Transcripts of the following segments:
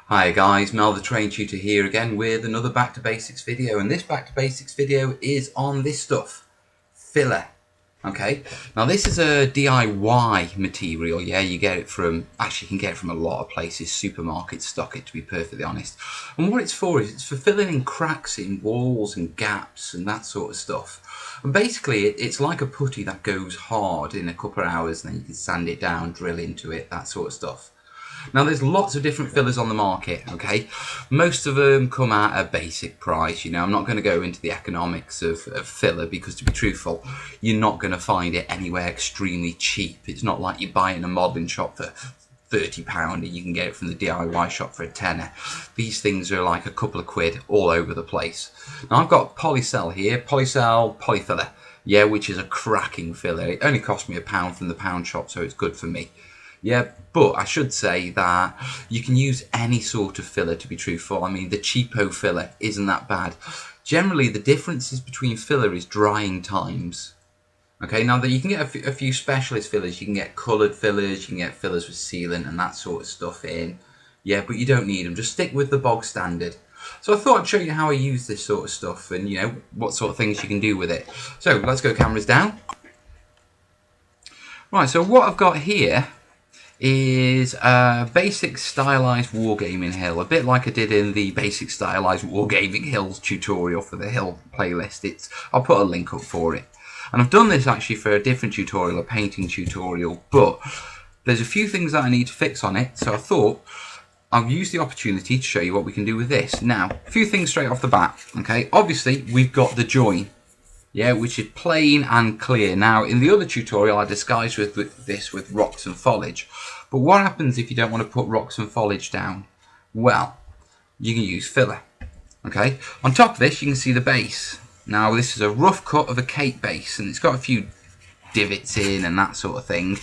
Hi guys, Mel the Train Tutor here again with another Back to Basics video, and this Back to Basics video is on this stuff, filler. Okay, now this is a DIY material, yeah, you get it from, actually you can get it from a lot of places, supermarkets stock it to be perfectly honest. And what it's for is it's for filling in cracks in walls and gaps and that sort of stuff. And basically it's like a putty that goes hard in a couple of hours and then you can sand it down, drill into it, that sort of stuff. Now there's lots of different fillers on the market, okay? Most of them come at a basic price, you know. I'm not going to go into the economics of filler because, to be truthful, you're not going to find it anywhere extremely cheap. It's not like you buy it in a modelling shop for £30 and you can get it from the DIY shop for a tenner. These things are like a couple of quid all over the place. Now I've got Polycell here, Polycell Polyfiller, yeah, which is a cracking filler. It only cost me £1 from the pound shop, so it's good for me. Yeah, but I should say that you can use any sort of filler, to be truthful. I mean, the cheapo filler isn't that bad. Generally, the differences between filler is drying times. Okay, now that you can get a few specialist fillers, you can get coloured fillers, you can get fillers with sealant and that sort of stuff in. Yeah, but you don't need them. Just stick with the bog standard. So I thought I'd show you how I use this sort of stuff and, you know, what sort of things you can do with it. So let's go cameras down. Right, so what I've got here is a basic stylized wargaming hill, a bit like I did in the basic stylized wargaming hills tutorial for the hill playlist. I'll put a link up for it. And I've done this actually for a different tutorial, a painting tutorial, but there's a few things that I need to fix on it, so I thought I'll use the opportunity to show you what we can do with this. Now, a few things straight off the bat, okay? Obviously, we've got the join. Yeah, which is plain and clear. Now, in the other tutorial, I disguised this with rocks and foliage. But what happens if you don't want to put rocks and foliage down? Well, you can use filler. Okay. On top of this, you can see the base. Now, this is a rough cut of a cake base, and it's got a few divots in and that sort of thing.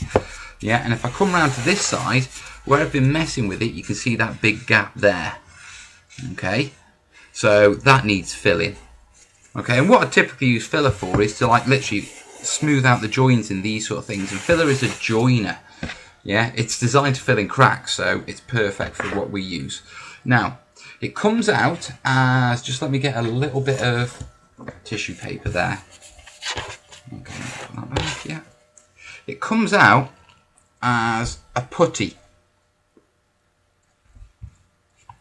Yeah, and if I come around to this side, where I've been messing with it, you can see that big gap there. Okay. So that needs filling. Okay, and what I typically use filler for is to like literally smooth out the joins in these sort of things. And filler is a joiner. Yeah, it's designed to fill in cracks, so it's perfect for what we use. Now, it comes out as, just let me get a little bit of tissue paper there. Okay, put that back, yeah. It comes out as a putty.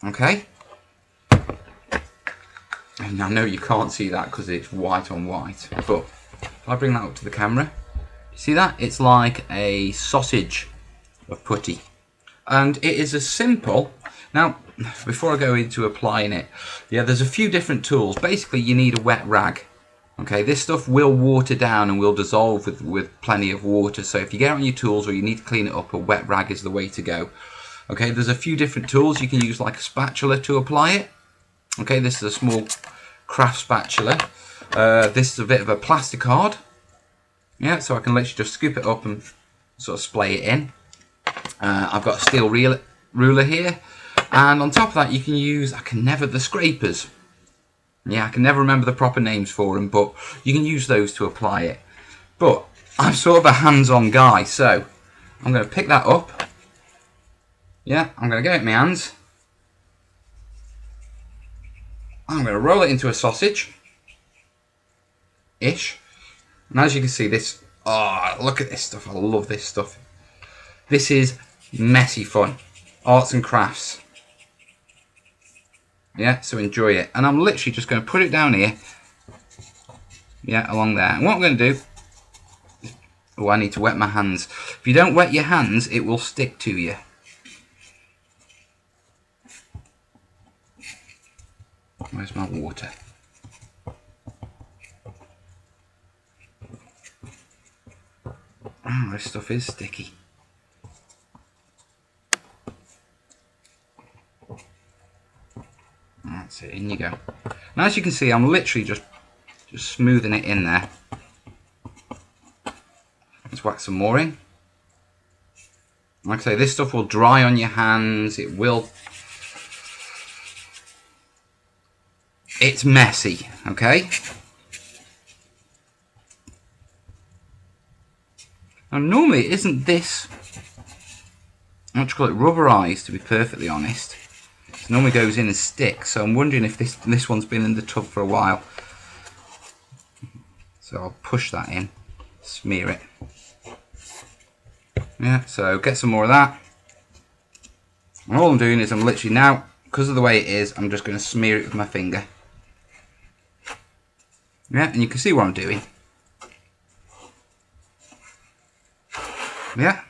Okay. And I know you can't see that because it's white on white, but if I bring that up to the camera, you see that? It's like a sausage of putty. And it is as simple. Now, before I go into applying it, yeah, there's a few different tools. Basically, you need a wet rag. Okay, this stuff will water down and will dissolve with plenty of water. So if you get it on your tools or you need to clean it up, a wet rag is the way to go. Okay, there's a few different tools. You can use like a spatula to apply it. Okay, this is a small craft spatula. This is a bit of a plastic card. Yeah, so I can literally just scoop it up and sort of splay it in. I've got a steel ruler here. And on top of that, you can use, the scrapers. Yeah, I can never remember the proper names for them, but you can use those to apply it. But I'm sort of a hands-on guy, so I'm going to pick that up. Yeah, I'm going to get it in my hands. I'm going to roll it into a sausage-ish. And as you can see, this, oh, look at this stuff. I love this stuff. This is messy fun. Arts and crafts. Yeah, so enjoy it. And I'm literally just going to put it down here. Yeah, along there. And what I'm going to do, oh, I need to wet my hands. If you don't wet your hands, it will stick to you. Where's my water? Oh, this stuff is sticky. That's it, in you go. Now as you can see, I'm literally just smoothing it in there. Let's whack some more in. Like I say, this stuff will dry on your hands, it will... It's messy, okay? Now normally it isn't this, what do you call it, rubberized, to be perfectly honest. It normally goes in and sticks, so I'm wondering if this one's been in the tub for a while. So I'll push that in, smear it. Yeah, so get some more of that. And all I'm doing is I'm literally now, because of the way it is, I'm just going to smear it with my finger. Yeah, and you can see what I'm doing. Yeah.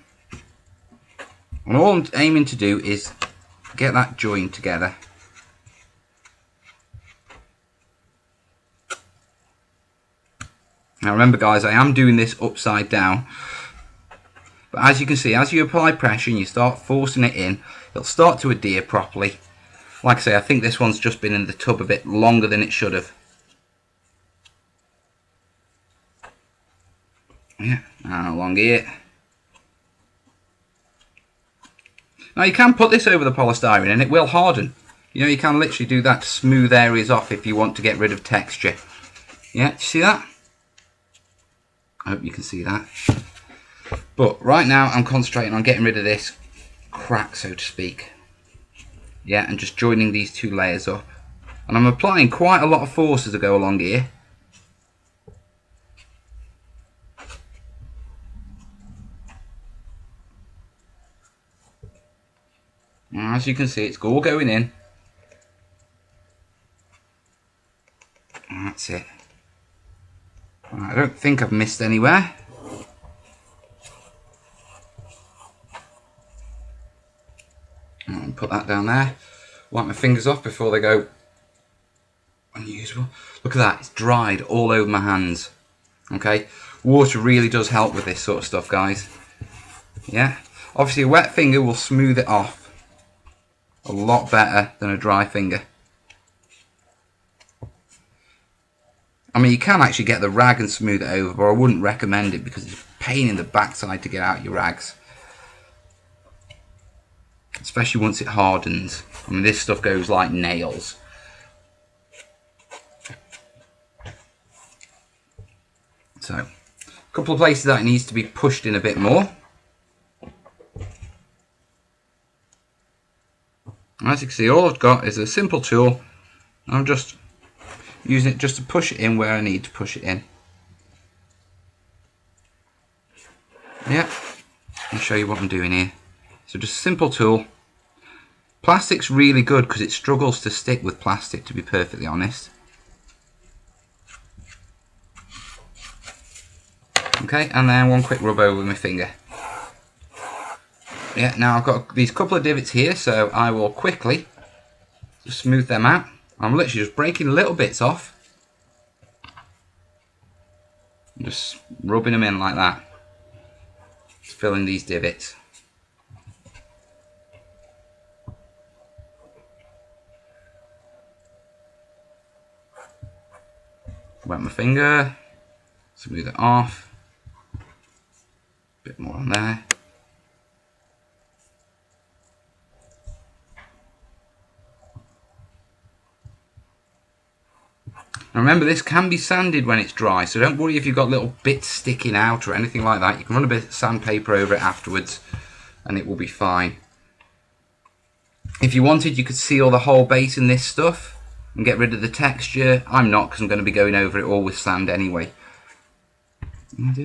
And all I'm aiming to do is get that joined together. Now remember guys, I am doing this upside down. But as you can see, as you apply pressure and you start forcing it in, it'll start to adhere properly. Like I say, I think this one's just been in the tub a bit longer than it should have. Yeah, and along here. Now you can put this over the polystyrene and it will harden. You know, you can literally do that to smooth areas off if you want to get rid of texture. Yeah, do you see that? I hope you can see that. But right now I'm concentrating on getting rid of this crack, so to speak. Yeah, and just joining these two layers up. And I'm applying quite a lot of force as I go along here. And as you can see, it's all going in. And that's it. I don't think I've missed anywhere. And put that down there. Wipe my fingers off before they go unusable. Look at that, it's dried all over my hands. Okay, water really does help with this sort of stuff, guys. Yeah, obviously a wet finger will smooth it off a lot better than a dry finger. I mean, you can actually get the rag and smooth it over, but I wouldn't recommend it because it's a pain in the backside to get out your rags. Especially once it hardens. I mean, this stuff goes like nails. So, a couple of places that it needs to be pushed in a bit more. As you can see, all I've got is a simple tool. I'm just using it just to push it in where I need to push it in. Yeah, I'll show you what I'm doing here. So just a simple tool. Plastic's really good because it struggles to stick with plastic, to be perfectly honest. Okay, and then one quick rub over with my finger. Yeah, now I've got these couple of divots here, so I will quickly just smooth them out. I'm literally just breaking little bits off. I'm just rubbing them in like that. Just filling these divots. Wet my finger, smooth it off. A bit more on there. Now remember, this can be sanded when it's dry, so don't worry if you've got little bits sticking out or anything like that. You can run a bit of sandpaper over it afterwards and it will be fine. If you wanted, you could seal the whole base in this stuff and get rid of the texture. I'm not, because I'm going to be going over it all with sand anyway. But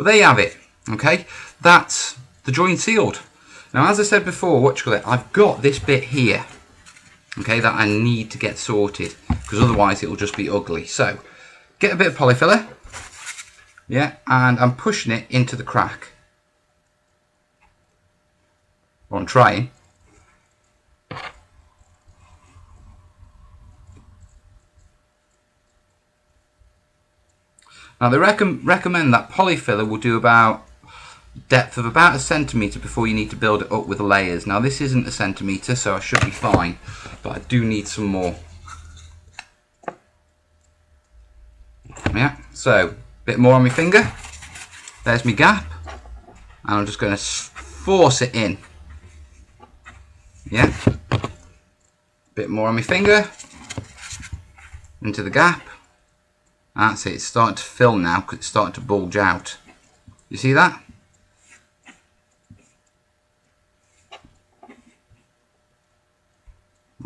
there you have it. Okay, that's the joint sealed. Now, as I said before, I've got this bit here, okay, that I need to get sorted, because otherwise it will just be ugly. So get a bit of polyfiller, yeah, and I'm pushing it into the crack. Well, I'm trying. Now they recommend that polyfiller will do about depth of about 1 centimetre before you need to build it up with layers. Now this isn't 1 centimetre, so I should be fine, but I do need some more. Yeah, so a bit more on my finger. There's my gap, and I'm just going to force it in. Yeah, a bit more on my finger into the gap. That's it, it's starting to fill now because it's starting to bulge out. You see that?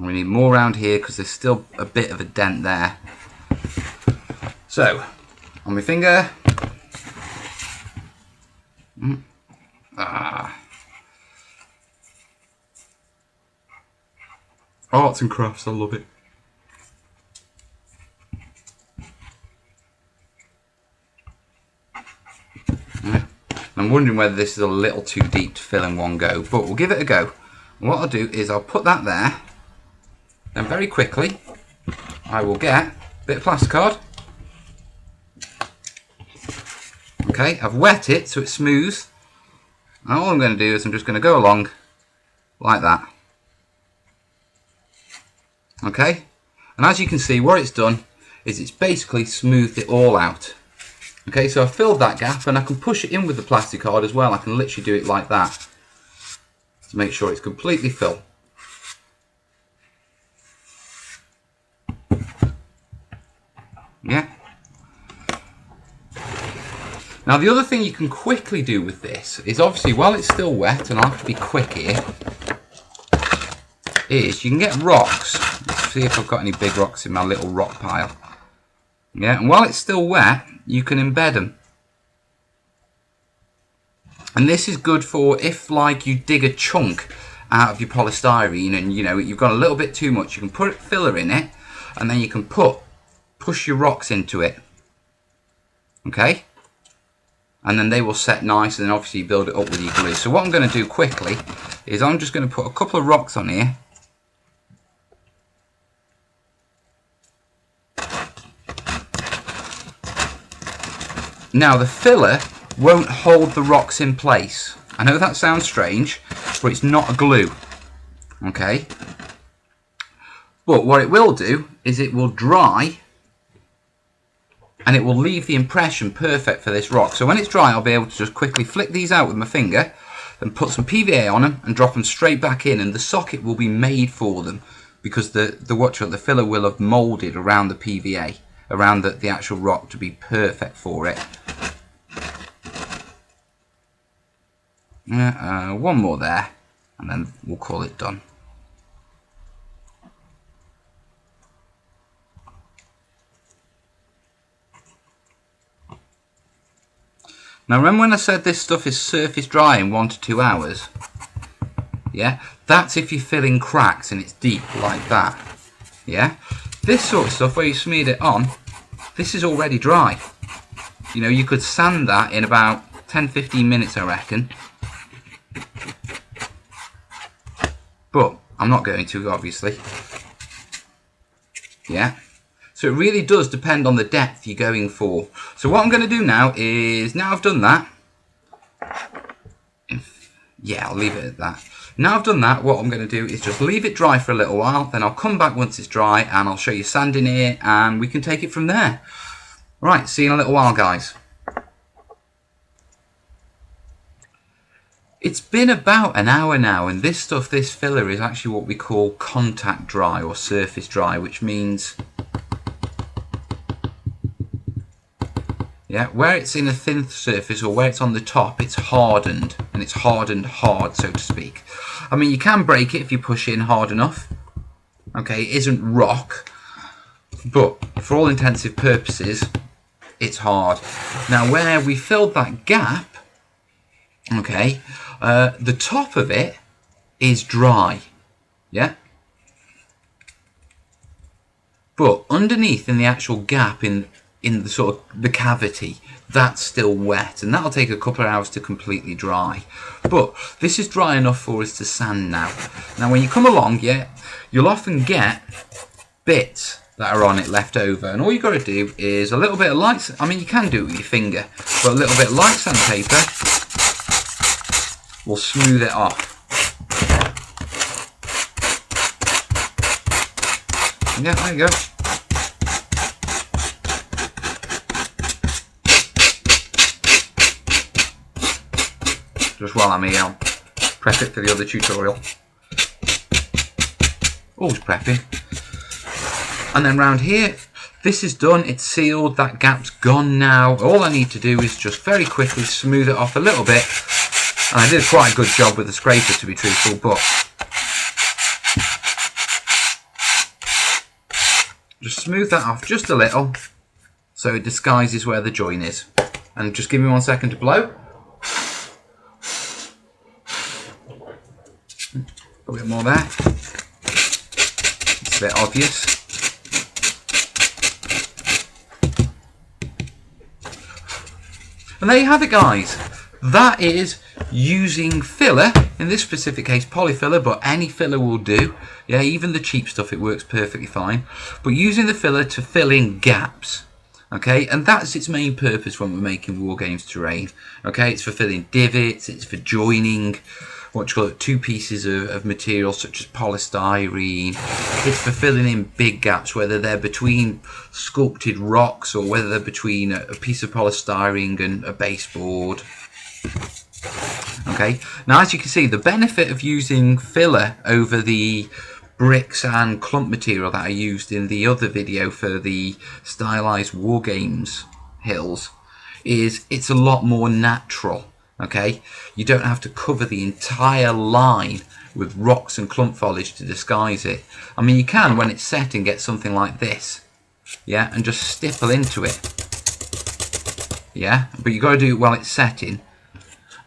We need more around here because there's still a bit of a dent there. So, on my finger. Arts and crafts, I love it. I'm wondering whether this is a little too deep to fill in one go, but we'll give it a go. And what I'll do is I'll put that there, then very quickly I will get a bit of plasticard. Okay, I've wet it so it's smooth. And all I'm going to do is I'm just going to go along like that. Okay, and as you can see, what it's done is it's basically smoothed it all out. Okay, so I've filled that gap and I can push it in with the plasticard as well. I can literally do it like that to make sure it's completely filled. Yeah. Now the other thing you can quickly do with this is obviously while it's still wet, and I'll have to be quick here, is you can get rocks. Let's see if I've got any big rocks in my little rock pile. Yeah, and while it's still wet, you can embed them. And this is good for if, like, you dig a chunk out of your polystyrene and, you know, you've got a little bit too much, you can put filler in it, and then you can push your rocks into it. Okay? And then they will set nice, and then obviously you build it up with your glue. So what I'm going to do quickly is I'm just going to put a couple of rocks on here. Now the filler won't hold the rocks in place. I know that sounds strange, but it's not a glue. Okay? But what it will do is it will dry, and it will leave the impression perfect for this rock. So when it's dry, I'll be able to just quickly flick these out with my finger and put some PVA on them and drop them straight back in, and the socket will be made for them because the filler will have moulded around the PVA, around the actual rock to be perfect for it. One more there, and then we'll call it done. Now remember when I said this stuff is surface dry in 1 to 2 hours? Yeah, that's if you're filling cracks and it's deep like that. Yeah, this sort of stuff where you smeared it on, this is already dry. You know, you could sand that in about 10-15 minutes, I reckon. But I'm not going to, obviously. Yeah. So it really does depend on the depth you're going for. So what I'm going to do now is, now I've done that. Yeah, I'll leave it at that. Now I've done that, what I'm going to do is just leave it dry for a little while. Then I'll come back once it's dry and I'll show you sanding it and we can take it from there. Right, see you in a little while, guys. It's been about an hour now, and this stuff, this filler, is actually what we call contact dry or surface dry, which means, yeah, where it's in a thin surface or where it's on the top, it's hardened, and it's hardened hard, so to speak. I mean, you can break it if you push in hard enough. Okay, it isn't rock, but for all intensive purposes, it's hard. Now, where we filled that gap, okay, the top of it is dry, yeah? But underneath in the actual gap in the sort of the cavity, that's still wet, and that'll take a couple of hours to completely dry. But this is dry enough for us to sand now. Now when you come along, yeah, you'll often get bits that are on it left over, and all you've got to do is a little bit of light, I mean you can do it with your finger, but a little bit of light sandpaper will smooth it off. Yeah, there you go. Just while I'm here, I'll prep it for the other tutorial. Always prepping. And then round here, this is done, it's sealed, that gap's gone now. All I need to do is just very quickly smooth it off a little bit. And I did quite a good job with the scraper, to be truthful, but smooth that off just a little so it disguises where the join is. And just give me 1 second to blow. A bit more there. It's a bit obvious. And there you have it, guys. That is using filler, in this specific case polyfiller, but any filler will do. Yeah, even the cheap stuff, it works perfectly fine. But using the filler to fill in gaps. Okay, and that's its main purpose when we're making Wargames terrain. Okay, it's for filling divots, it's for joining two pieces of material such as polystyrene. It's for filling in big gaps, whether they're between sculpted rocks or whether they're between a piece of polystyrene and a baseboard. Okay, now as you can see, the benefit of using filler over the bricks and clump material that I used in the other video for the stylized Wargames hills is it's a lot more natural. Okay, you don't have to cover the entire line with rocks and clump foliage to disguise it. I mean, you can when it's set and get something like this, yeah, and just stipple into it, yeah, but you got to do it while it's setting.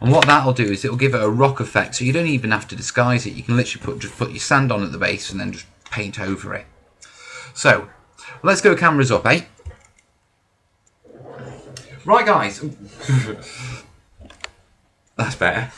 And what that'll do is it'll give it a rock effect, so you don't even have to disguise it. You can literally just put your sand on at the base and then just paint over it. So let's go cameras up, eh? Right, guys. That's better.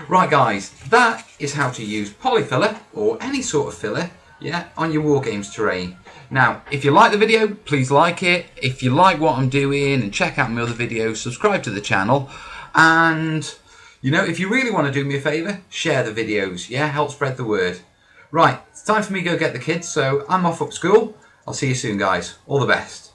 Right, guys, that is how to use polyfiller or any sort of filler, yeah, on your Wargames terrain. Now, if you like the video, please like it. If you like what I'm doing and check out my other videos, subscribe to the channel. And, you know, if you really want to do me a favour, share the videos, yeah, help spread the word. Right, it's time for me to go get the kids, so I'm off up school. I'll see you soon, guys. All the best.